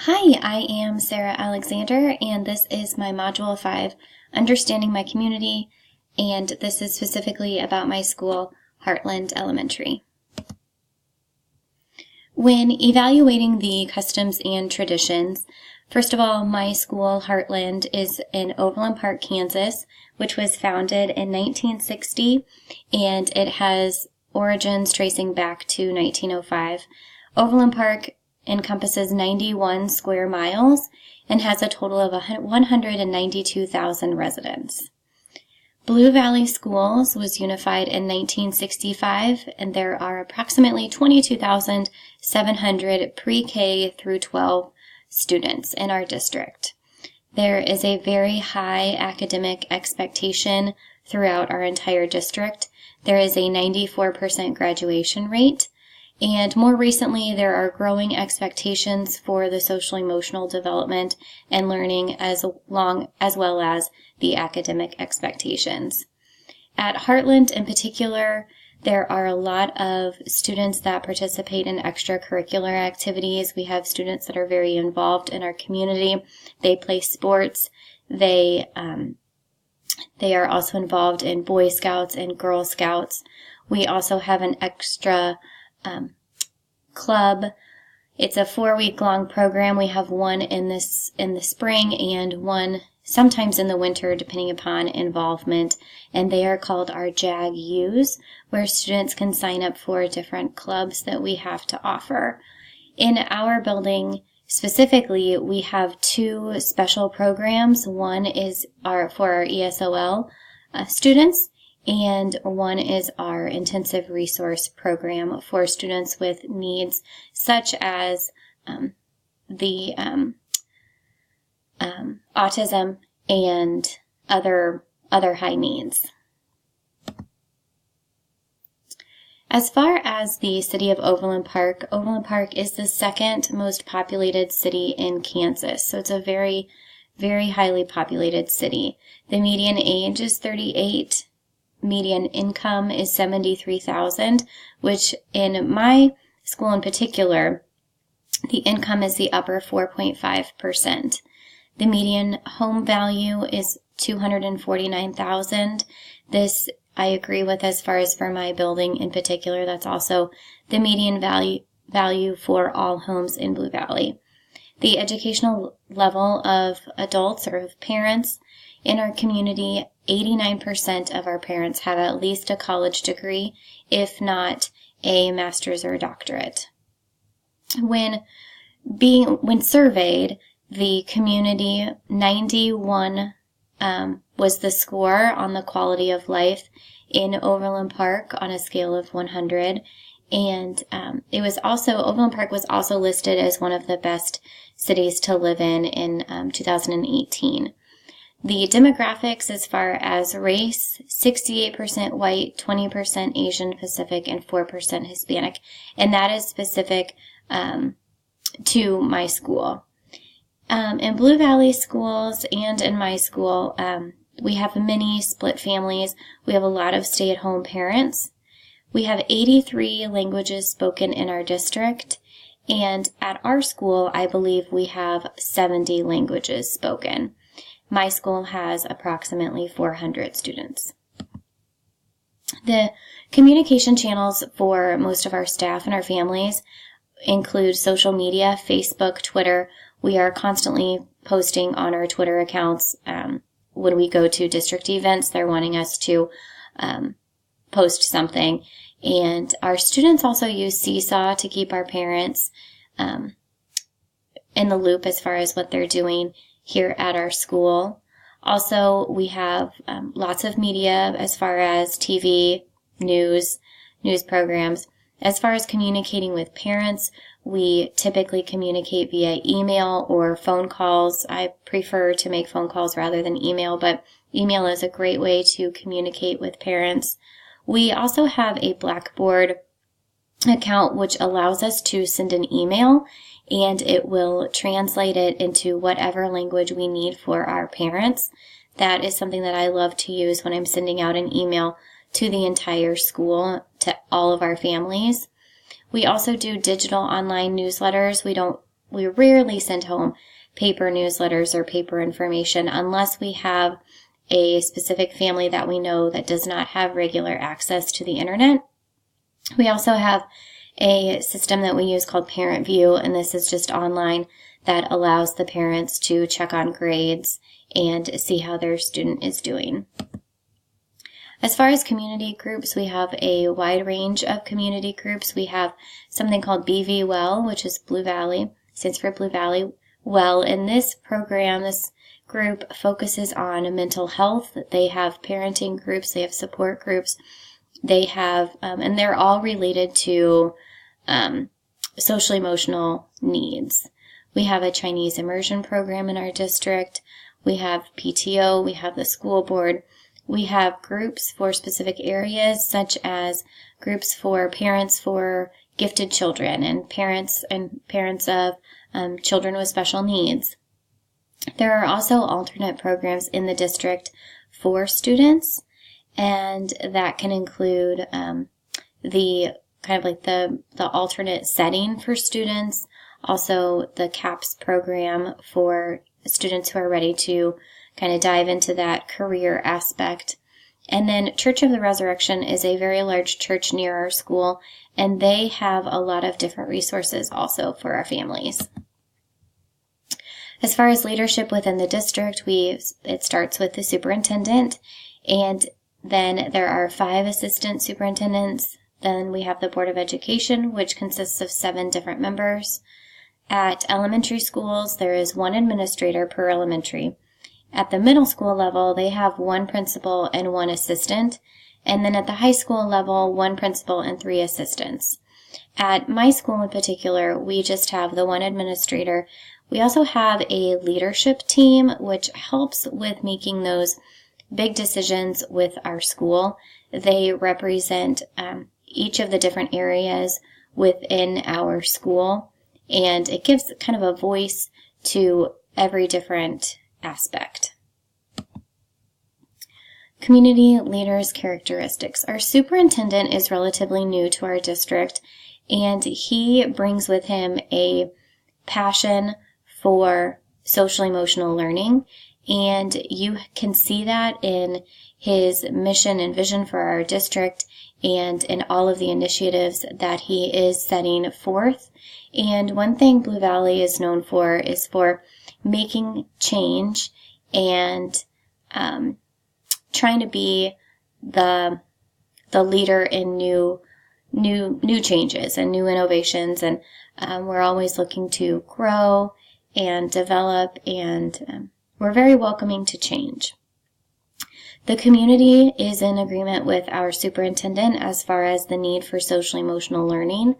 Hi, I am Sarah Alexander, and this is my Module 5, Understanding My Community, and this is specifically about my school, Heartland Elementary. When evaluating the customs and traditions, first of all, my school, Heartland, is in Overland Park, Kansas, which was founded in 1960, and it has origins tracing back to 1905. Overland Park encompasses 91 square miles and has a total of 192,000 residents. Blue Valley Schools was unified in 1965, and there are approximately 22,700 pre-K through 12 students in our district. There is a very high academic expectation throughout our entire district. There is a 94% graduation rate. And more recently, there are growing expectations for the social-emotional development and learning as well as the academic expectations. At Heartland in particular, there are a lot of students that participate in extracurricular activities. We have students that are very involved in our community. They play sports. They are also involved in Boy Scouts and Girl Scouts. We also have an extra club. It's a 4-week-long program. We have one in the spring and one sometimes in the winter, depending upon involvement, and they are called our JAG U's, where students can sign up for different clubs that we have to offer. In our building specifically, we have 2 special programs. One is for our ESOL students, and one is our intensive resource program for students with needs such as autism and other high needs. As far as the city of Overland Park is the second most populated city in Kansas, so it's a very, very highly populated city. The median age is 38. Median income is $73,000, which in my school in particular, the income is the upper 4.5%. The median home value is $249,000. This I agree with as far as for my building in particular. That's also the median value for all homes in Blue Valley. The educational level of adults or of parents in our community, 89% of our parents have at least a college degree, if not a master's or a doctorate. When surveyed, the community 91 was the score on the quality of life in Overland Park on a scale of 100, and Overland Park was also listed as one of the best cities to live in 2018. The demographics as far as race, 68% white, 20% Asian Pacific, and 4% Hispanic. And that is specific to my school. In Blue Valley schools and in my school, we have many split families. We have a lot of stay-at-home parents. We have 83 languages spoken in our district. And at our school, I believe we have 70 languages spoken. My school has approximately 400 students. The communication channels for most of our staff and our families include social media, Facebook, Twitter. We are constantly posting on our Twitter accounts. When we go to district events, they're wanting us to post something. And our students also use Seesaw to keep our parents in the loop as far as what they're doing here at our school. Also, we have lots of media as far as TV, news programs. As far as communicating with parents, we typically communicate via email or phone calls. I prefer to make phone calls rather than email, but email is a great way to communicate with parents. We also have a Blackboard account which allows us to send an email, and it will translate it into whatever language we need for our parents. That is something that I love to use when I'm sending out an email to the entire school, to all of our families. We also do digital online newsletters. We don't we rarely send home paper newsletters or paper information unless we have a specific family that we know that does not have regular access to the internet. We also have a system that we use called Parent View, and this is just online that allows the parents to check on grades and see how their student is doing. As far as community groups, we have a wide range of community groups. We have something called BV Well, which is Blue Valley, stands for Blue Valley Well. And this program, this group focuses on mental health. They have parenting groups, they have support groups, they have, and they're all related to social emotional needs. We have a Chinese immersion program in our district. We have PTO, we have the school board. We have groups for specific areas, such as groups for parents for gifted children and parents of children with special needs. There are also alternate programs in the district for students, and that can include the kind of like the alternate setting for students, also the CAPS program for students who are ready to kind of dive into that career aspect. And then Church of the Resurrection is a very large church near our school, and they have a lot of different resources also for our families. As far as leadership within the district, it starts with the superintendent, and then there are 5 assistant superintendents. Then we have the Board of Education, which consists of 7 different members. At elementary schools, there is 1 administrator per elementary. At the middle school level, they have 1 principal and 1 assistant. And then at the high school level, 1 principal and 3 assistants. At my school in particular, we just have the 1 administrator. We also have a leadership team, which helps with making those big decisions with our school. They represent each of the different areas within our school, and it gives kind of a voice to every different aspect. Community leaders' characteristics. Our superintendent is relatively new to our district, and he brings with him a passion for social emotional learning, and you can see that in his mission and vision for our district and in all of the initiatives that he is setting forth. And one thing Blue Valley is known for is for making change and trying to be the leader in new changes and new innovations, and we're always looking to grow and develop, and we're very welcoming to change. The community is in agreement with our superintendent as far as the need for social emotional learning.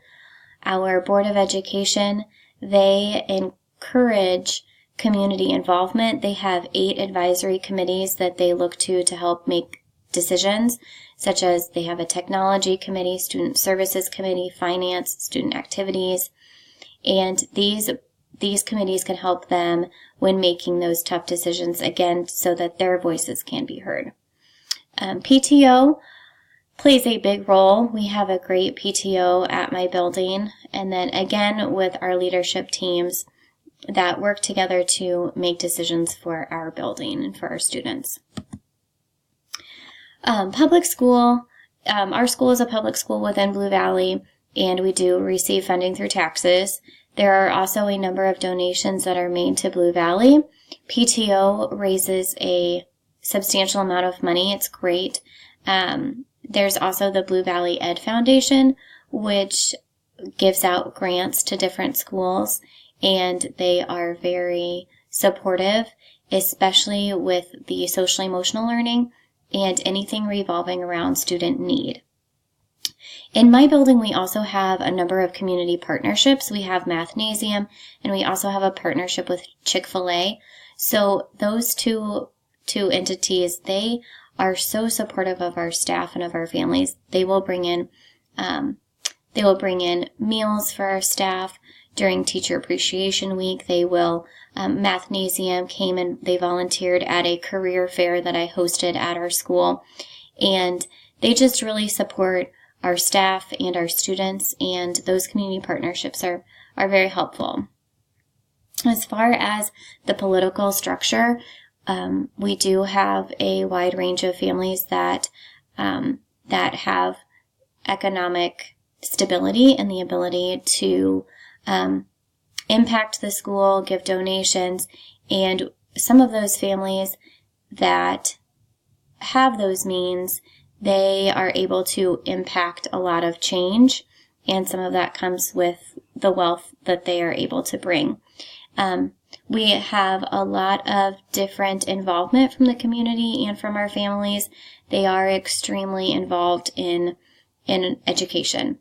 Our Board of Education, they encourage community involvement. They have 8 advisory committees that they look to help make decisions, such as they have a technology committee, student services committee, finance, student activities, and these committees can help them when making those tough decisions, again, so that their voices can be heard. PTO plays a big role. We have a great PTO at my building, and then again with our leadership teams that work together to make decisions for our building and for our students. Public school. Our school is a public school within Blue Valley, and we do receive funding through taxes. There are also a number of donations that are made to Blue Valley. PTO raises a substantial amount of money. It's great. There's also the Blue Valley Ed Foundation, which gives out grants to different schools, and they are very supportive, especially with the social emotional learning and anything revolving around student need. In my building, we also have a number of community partnerships. We have Mathnasium, and we also have a partnership with Chick-fil-A. So those two entities, they are so supportive of our staff and of our families. They will bring in meals for our staff during Teacher Appreciation Week. They will, Mathnasium came and they volunteered at a career fair that I hosted at our school, and they just really support our staff and our students, and those community partnerships are very helpful. As far as the political structure, we do have a wide range of families that have economic stability and the ability to impact the school, give donations, and some of those families that have those means, they are able to impact a lot of change, and some of that comes with the wealth that they are able to bring. We have a lot of different involvement from the community and from our families. They are extremely involved in education.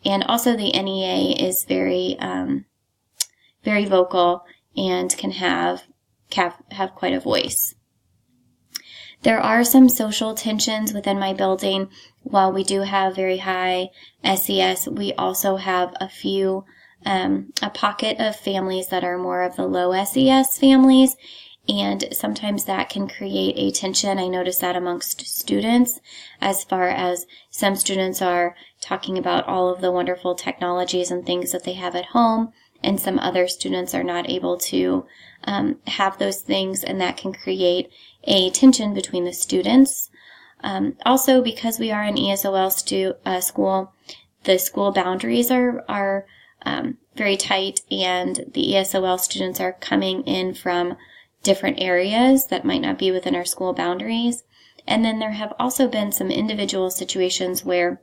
And also the NEA is very vocal and can have quite a voice. There are some social tensions within my building. While we do have very high SES, we also have a pocket of families that are more of the low SES families, and sometimes that can create a tension. I notice that amongst students, as far as some students are talking about all of the wonderful technologies and things that they have at home, and some other students are not able to have those things, and that can create a tension between the students. Also, because we are an ESOL school, the school boundaries are very tight, and the ESOL students are coming in from different areas that might not be within our school boundaries. And then there have also been some individual situations where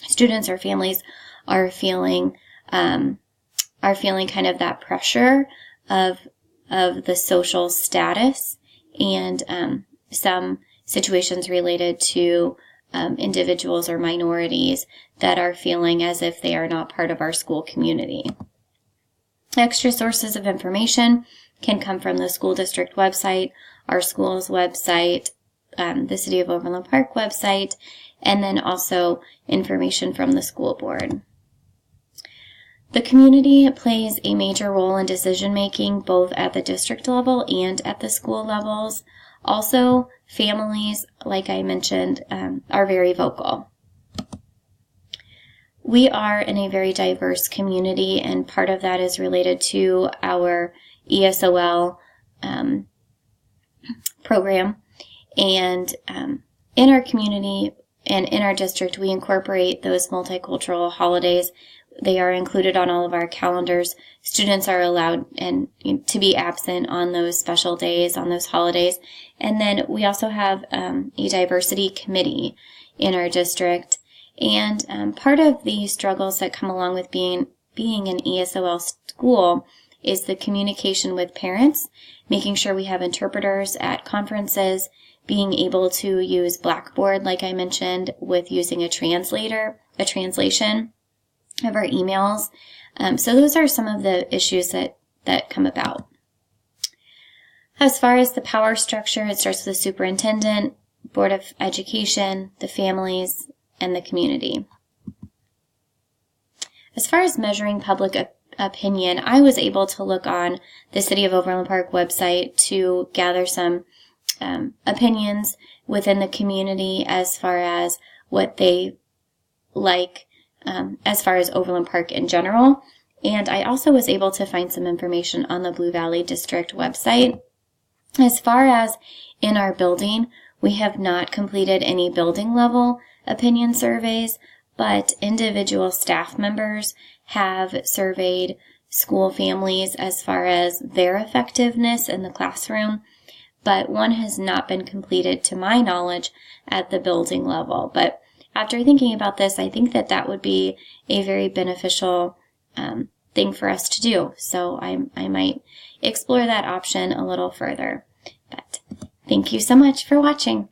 students or families are feeling kind of that pressure of the social status, and some situations related to individuals or minorities that are feeling as if they are not part of our school community. Extra sources of information can come from the school district website, our school's website, the City of Overland Park website, and then also information from the school board. The community plays a major role in decision making, both at the district level and at the school levels. Also, families, like I mentioned, are very vocal. We are in a very diverse community, and part of that is related to our ESOL program. And in our community and in our district, we incorporate those multicultural holidays. They are included on all of our calendars. Students are allowed to be absent on those special days, on those holidays. And then we also have a diversity committee in our district. And part of the struggles that come along with being an ESOL school is the communication with parents, making sure we have interpreters at conferences, being able to use Blackboard, like I mentioned, with using a translation of our emails. So those are some of the issues that come about. As far as the power structure, it starts with the superintendent, Board of Education, the families, and the community. As far as measuring public opinion, I was able to look on the City of Overland Park website to gather some opinions within the community as far as what they like, as far as Overland Park in general. And I also was able to find some information on the Blue Valley District website. As far as in our building, we have not completed any building level opinion surveys, but individual staff members have surveyed school families as far as their effectiveness in the classroom, but one has not been completed to my knowledge at the building level. But after thinking about this, I think that would be a very beneficial thing for us to do. So I might explore that option a little further. But thank you so much for watching.